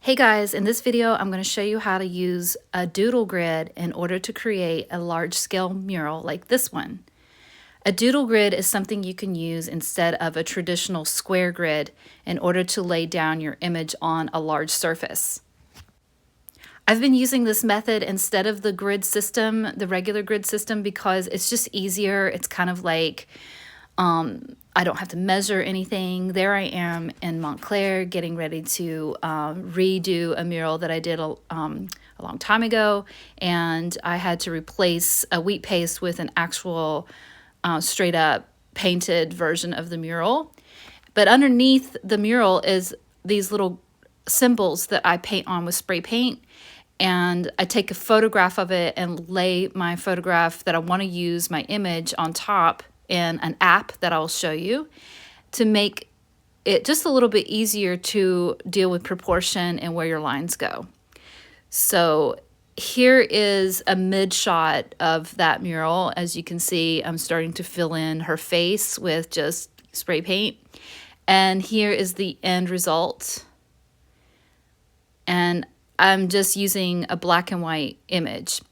Hey guys, in this video, I'm going to show you how to use a doodle grid in order to create a large scale mural like this one. A doodle grid is something you can use instead of a traditional square grid in order to lay down your image on a large surface. I've been using this method instead of the grid system, the regular grid system, because it's just easier. It's kind of like I don't have to measure anything. There I am in Montclair getting ready to redo a mural that I did a long time ago, and I had to replace a wheat paste with an actual straight up painted version of the mural. But underneath the mural is these little symbols that I paint on with spray paint, and I take a photograph of it and lay my photograph that I want to use, my image, on top in an app that I'll show you to make it just a little bit easier to deal with proportion and where your lines go. So here is a mid shot of that mural. As you can see, I'm starting to fill in her face with just spray paint. And here is the end result. And I'm just using a black and white image.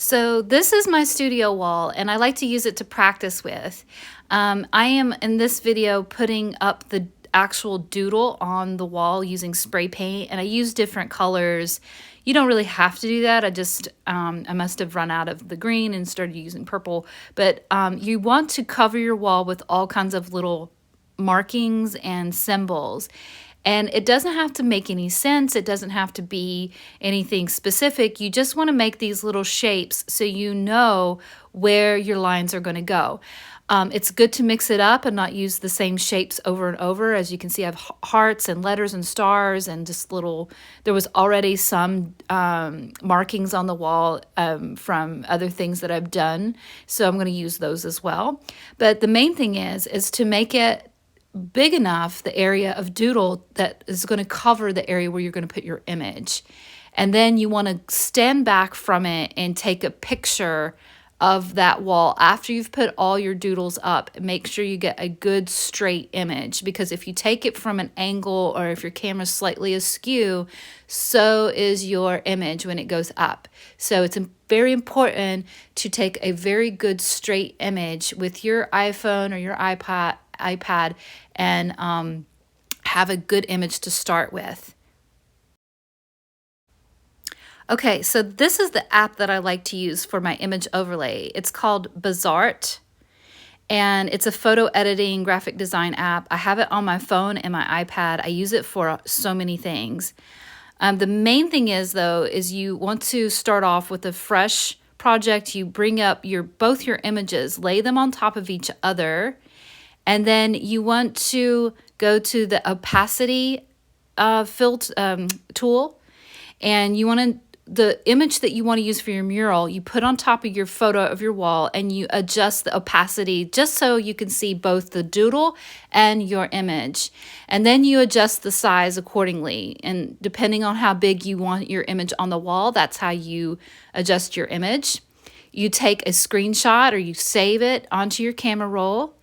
So this is my studio wall, and I like to use it to practice with. I am in this video putting up the actual doodle on the wall using spray paint, and I use different colors. You don't really have to do that. I must have run out of the green and started using purple. But you want to cover your wall with all kinds of little markings and symbols. And it doesn't have to make any sense. It doesn't have to be anything specific. You just want to make these little shapes so you know where your lines are going to go. It's good to mix it up and not use the same shapes over and over. As you can see, I have hearts and letters and stars and just little, there was already some markings on the wall from other things that I've done. So I'm going to use those as well. But the main thing is to make it big enough, the area of doodle, that is going to cover the area where you're going to put your image. And then you want to stand back from it and take a picture of that wall after you've put all your doodles up. Make sure you get a good straight image, because if you take it from an angle or if your camera's slightly askew, so is your image when it goes up. So it's very important to take a very good straight image with your iPhone or your iPad and have a good image to start with. Okay, so this is the app that I like to use for my image overlay. It's called Bazaart, and it's a photo editing graphic design app. I have it on my phone and my iPad. I use it for so many things. The main thing is, though, is you want to start off with a fresh project. You bring up both your images, lay them on top of each other, and then you want to go to the opacity tool, and you want the image that you want to use for your mural, you put on top of your photo of your wall, and you adjust the opacity just so you can see both the doodle and your image. And then you adjust the size accordingly. And depending on how big you want your image on the wall, that's how you adjust your image. You take a screenshot or you save it onto your camera roll.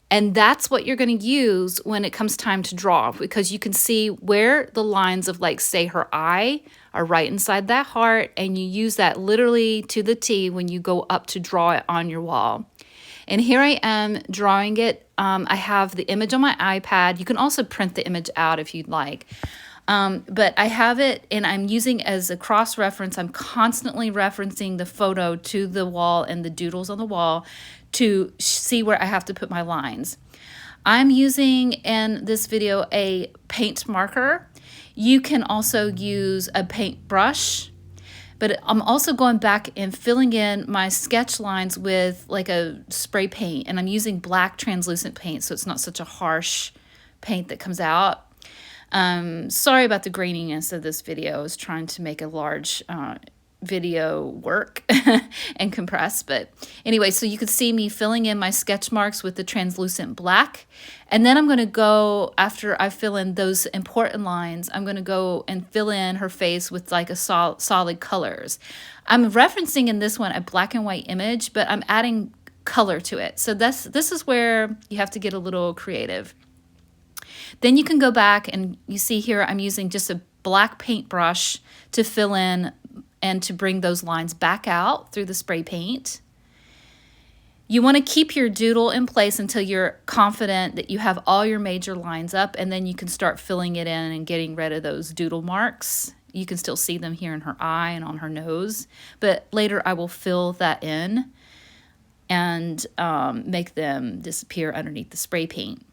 And that's what you're going to use when it comes time to draw, because you can see where the lines of, like, say, her eye are right inside that heart, and you use that literally to the T when you go up to draw it on your wall. And here I am drawing it. I have the image on my iPad. You can also print the image out if you'd like. But I have it, and I'm using as a cross-reference. I'm constantly referencing the photo to the wall and the doodles on the wall to see where I have to put my lines. I'm using in this video a paint marker. You can also use a paint brush, but I'm also going back and filling in my sketch lines with like a spray paint, and I'm using black translucent paint so it's not such a harsh paint that comes out. Sorry about the graininess of this video. I was trying to make a large video work and compress, but anyway, so you can see me filling in my sketch marks with the translucent black, and then I'm going to go, after I fill in those important lines, I'm going to go and fill in her face with like a solid colors. I'm referencing in this one a black and white image, but I'm adding color to it. So this is where you have to get a little creative. Then you can go back and you see here I'm using just a black paintbrush to fill in and to bring those lines back out through the spray paint. You want to keep your doodle in place until you're confident that you have all your major lines up, and then you can start filling it in and getting rid of those doodle marks. You can still see them here in her eye and on her nose, but later I will fill that in and make them disappear underneath the spray paint.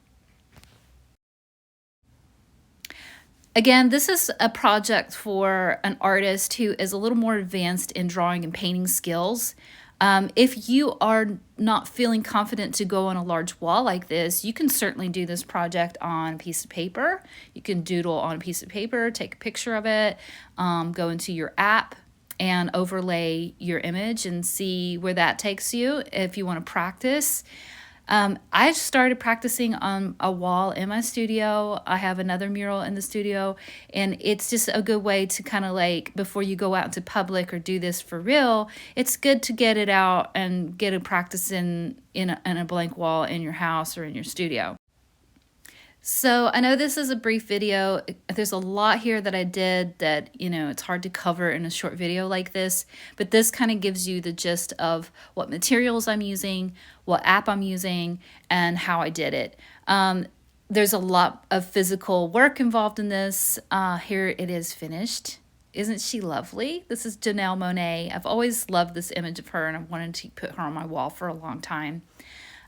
Again, this is a project for an artist who is a little more advanced in drawing and painting skills. If you are not feeling confident to go on a large wall like this, you can certainly do this project on a piece of paper. You can doodle on a piece of paper, take a picture of it, go into your app and overlay your image and see where that takes you if you want to practice. I started practicing on a wall in my studio. I have another mural in the studio, and it's just a good way to kind of like, before you go out into public or do this for real, it's good to get it out and get a practice in a blank wall in your house or in your studio. So I know this is a brief video. There's a lot here that I did that, it's hard to cover in a short video like this, but this kind of gives you the gist of what materials I'm using, what app I'm using, and how I did it. There's a lot of physical work involved in this. Here it is finished. Isn't she lovely? This is Janelle Monáe. I've always loved this image of her, and I've wanted to put her on my wall for a long time.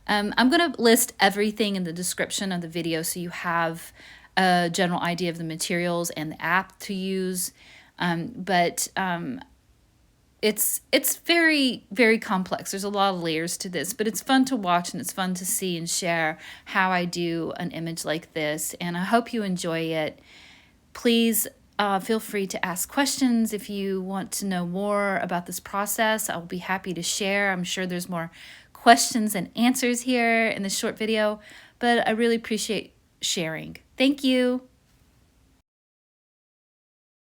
I'm going to list everything in the description of the video so you have a general idea of the materials and the app to use. It's very, very complex. There's a lot of layers to this, but it's fun to watch and it's fun to see and share how I do an image like this. And I hope you enjoy it. Please feel free to ask questions if you want to know more about this process. I'll be happy to share. I'm sure there's more questions and answers here in this short video, but I really appreciate sharing. Thank you.